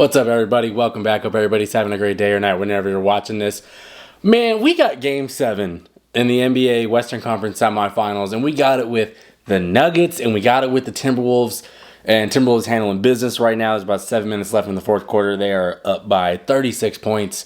What's up, everybody? Welcome back. Hope everybody's having a great day or night whenever you're watching this. Man, we got Game 7 in the NBA Western Conference semifinals, and we got it with the Nuggets, and we got it with the Timberwolves. And Timberwolves handling business right now. There's about 7 minutes left in the fourth quarter. They are up by 36 points.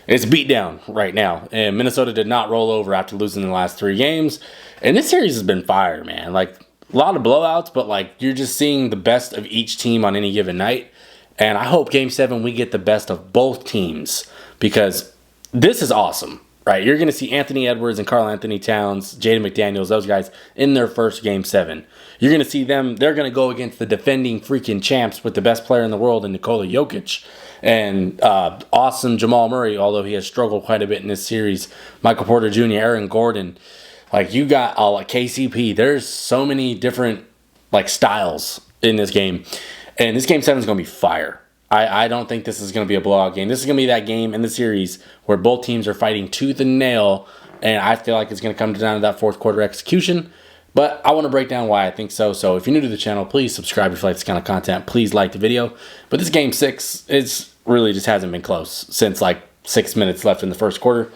It's beat down right now. And Minnesota did not roll over after losing the last 3 games. And this series has been fire, man. Like, a lot of blowouts, but, like, you're just seeing the best of each team on any given night. And I hope Game 7 we get the best of both teams because this is awesome, right? You're going to see Anthony Edwards and Karl Anthony Towns, Jaden McDaniels, those guys in their first Game 7. You're going to see them. They're going to go against the defending freaking champs with the best player in the world in Nikola Jokic. And awesome Jamal Murray, although he has struggled quite a bit in this series. Michael Porter Jr., Aaron Gordon. Like, you got all KCP. There's so many different, like, styles in this game. And this Game 7 is going to be fire. I don't think this is going to be a blowout game. This is going to be that game in the series where both teams are fighting tooth and nail, and I feel like it's going to come down to that fourth quarter execution. But I want to break down why I think so. So if you're new to the channel, please subscribe if you like this kind of content. Please like the video. But this Game 6 is really just hasn't been close since like 6 minutes left in the first quarter.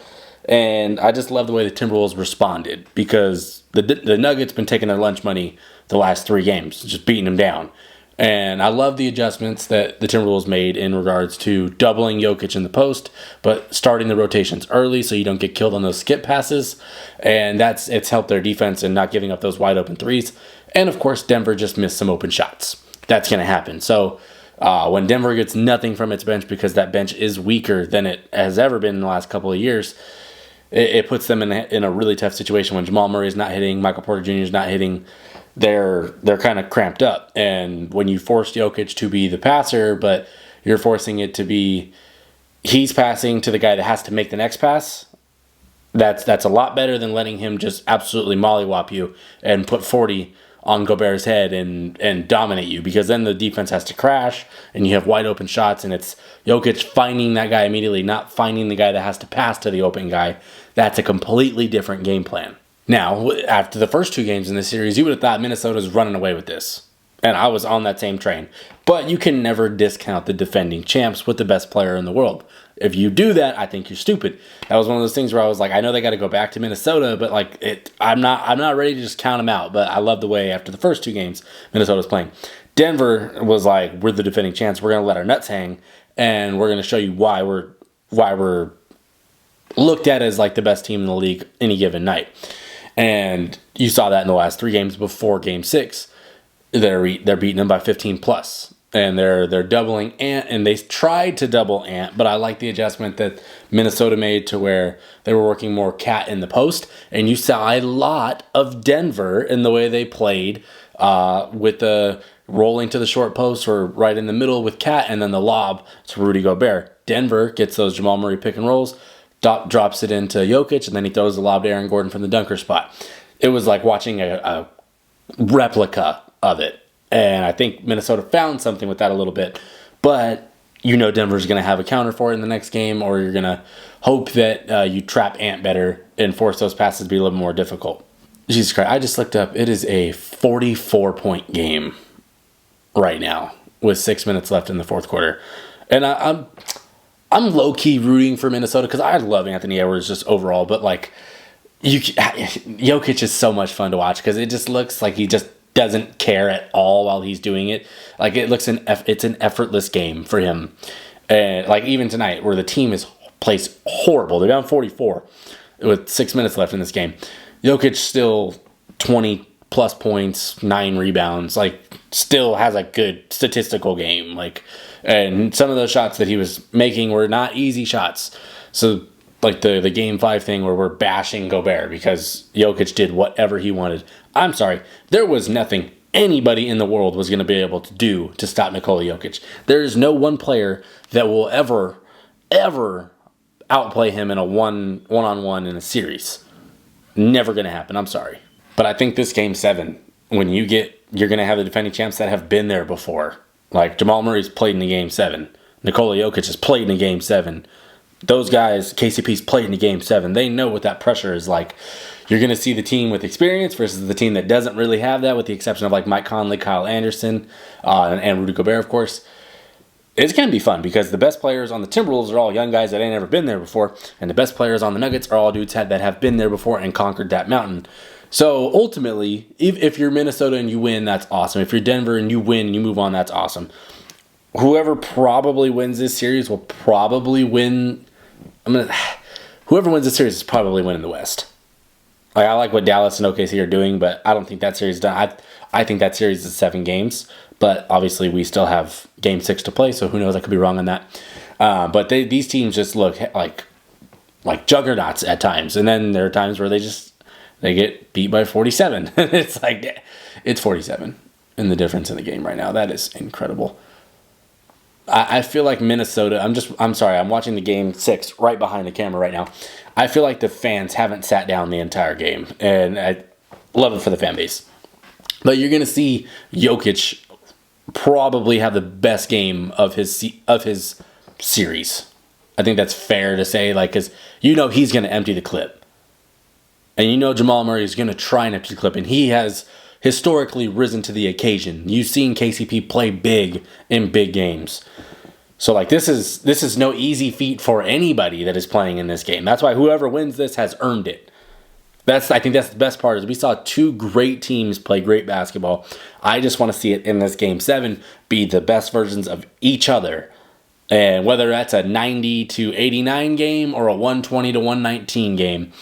And I just love the way the Timberwolves responded because the Nuggets been taking their lunch money the last 3 games, just beating them down. And I love the adjustments that the Timberwolves made in regards to doubling Jokic in the post, but starting the rotations early so you don't get killed on those skip passes. And it's helped their defense and not giving up those wide open threes. And of course, Denver just missed some open shots. That's going to happen. So when Denver gets nothing from its bench because that bench is weaker than it has ever been in the last couple of years, it puts them in a really tough situation when Jamal Murray is not hitting, Michael Porter Jr. is not hitting. They're kind of cramped up. And when you force Jokic to be the passer, but you're forcing it to be he's passing to the guy that has to make the next pass, that's a lot better than letting him just absolutely mollywop you and put 40 on Gobert's head and dominate you, because then the defense has to crash and you have wide open shots and it's Jokic finding that guy immediately, not finding the guy that has to pass to the open guy. That's a completely different game plan. Now, after the first 2 games in this series, you would have thought Minnesota's running away with this. And I was on that same train. But you can never discount the defending champs with the best player in the world. If you do that, I think you're stupid. That was one of those things where I was like, I know they got to go back to Minnesota, but like I'm not ready to just count them out. But I love the way after the first 2 games Minnesota's playing. Denver was like, we're the defending champs. We're going to let our nuts hang, and we're going to show you why we're looked at as like the best team in the league any given night. And you saw that in the last 3 games before Game 6. They're beating them by 15 plus. And they're doubling Ant, and they tried to double Ant, but I like the adjustment that Minnesota made to where they were working more Cat in the post. And you saw a lot of Denver in the way they played with the rolling to the short post or right in the middle with Cat, and then the lob to Rudy Gobert. Denver gets those Jamal Murray pick and rolls, drops it into Jokic, and then he throws the lob to Aaron Gordon from the dunker spot. It was like watching a replica of it. And I think Minnesota found something with that a little bit. But you know Denver's going to have a counter for it in the next game, or you're going to hope that you trap Ant better and force those passes to be a little more difficult. Jesus Christ, I just looked up. It is a 44-point game right now with 6 minutes left in the fourth quarter. And I'm low-key rooting for Minnesota because I love Anthony Edwards just overall. But, like, Jokic is so much fun to watch because it just looks like he just doesn't care at all while he's doing it. Like, it's an effortless game for him. And, like, even tonight where the team plays horrible. They're down 44 with 6 minutes left in this game. Jokic still 20-plus points, 9 rebounds. Like, still has a good statistical game. Like, and some of those shots that he was making were not easy shots. So, like the Game 5 thing where we're bashing Gobert because Jokic did whatever he wanted. I'm sorry. There was nothing anybody in the world was going to be able to do to stop Nikola Jokic. There is no one player that will ever outplay him in a one-on-one in a series. Never going to happen. I'm sorry. But I think this Game 7, when you're going to have the defending champs that have been there before. Like, Jamal Murray's played in a Game 7. Nikola Jokic has played in a Game 7. Those guys, KCP's played in a Game 7. They know what that pressure is like. You're going to see the team with experience versus the team that doesn't really have that, with the exception of like Mike Conley, Kyle Anderson, and Rudy Gobert, of course. It can be fun because the best players on the Timberwolves are all young guys that ain't ever been there before, and the best players on the Nuggets are all dudes that have been there before and conquered that mountain. So ultimately, if you're Minnesota and you win, that's awesome. If you're Denver and you win and you move on, that's awesome. Whoever probably wins this series will probably win. Whoever wins this series is probably winning the West. Like, I like what Dallas and OKC are doing, but I don't think that series is done. I think that series is 7 games, but obviously we still have Game 6 to play, so who knows? I could be wrong on that. But these teams just look like juggernauts at times, and then there are times where they get beat by 47. It's like, it's 47 in the difference in the game right now. That is incredible. I feel like Minnesota, I'm sorry, I'm watching the Game 6 right behind the camera right now. I feel like the fans haven't sat down the entire game, and I love it for the fan base. But you're going to see Jokic probably have the best game of his series. I think that's fair to say, because he's going to empty the clip. And Jamal Murray is going to try and empty the clip, and he has historically risen to the occasion. You've seen KCP play big in big games. So this is no easy feat for anybody that is playing in this game. That's why whoever wins this has earned it. I think that's the best part, is we saw 2 great teams play great basketball. I just want to see it in this Game 7 be the best versions of each other. And whether that's a 90-89 game or a 120-119 game,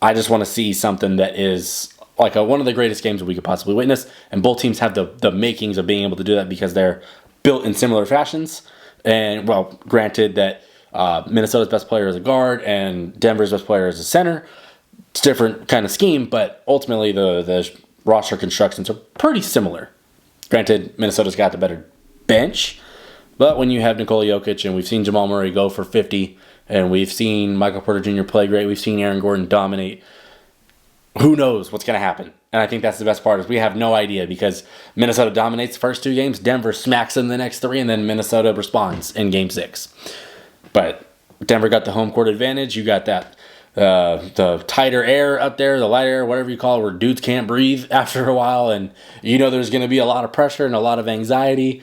I just want to see something that is one of the greatest games that we could possibly witness. And both teams have the makings of being able to do that because they're built in similar fashions. And, well, granted that Minnesota's best player is a guard and Denver's best player is a center. It's a different kind of scheme, but ultimately the roster constructions are pretty similar. Granted, Minnesota's got the better bench, but when you have Nikola Jokic, and we've seen Jamal Murray go for 50, and we've seen Michael Porter Jr. play great, we've seen Aaron Gordon dominate, who knows what's going to happen? And I think that's the best part, is we have no idea, because Minnesota dominates the first 2 games, Denver smacks them the next 3, and then Minnesota responds in Game 6. But Denver got the home court advantage. You got that the tighter air up there, the light air, whatever you call it, where dudes can't breathe after a while, and there's going to be a lot of pressure and a lot of anxiety.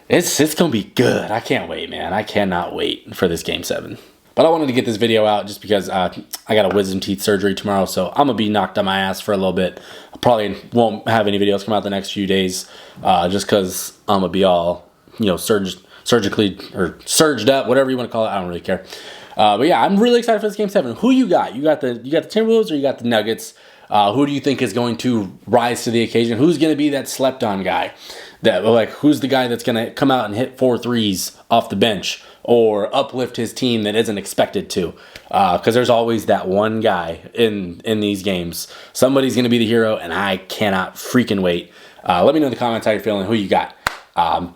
It's going to be good. I can't wait, man. I cannot wait for this Game 7. But I wanted to get this video out just because I got a wisdom teeth surgery tomorrow, so I'm going to be knocked on my ass for a little bit. I probably won't have any videos come out the next few days just because I'm going to be all, surgically or surged up, whatever you want to call it. I don't really care. But yeah, I'm really excited for this Game 7. Who you got? You got the Timberwolves or you got the Nuggets? Who do you think is going to rise to the occasion? Who's going to be that slept-on guy? Who's the guy that's going to come out and hit 4 threes off the bench or uplift his team that isn't expected to? Because there's always that one guy in these games. Somebody's going to be the hero, and I cannot freaking wait. Let me know in the comments how you're feeling, who you got. I'm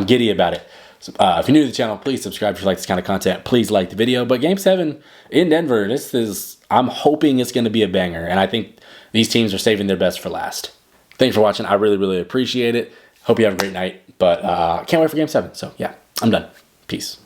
giddy about it. If you're new to the channel, please subscribe if you like this kind of content. Please like the video. But Game 7 in Denver, I'm hoping it's going to be a banger. And I think these teams are saving their best for last. Thanks for watching. I really, really appreciate it. Hope you have a great night. But can't wait for Game 7. So, yeah, I'm done. Peace.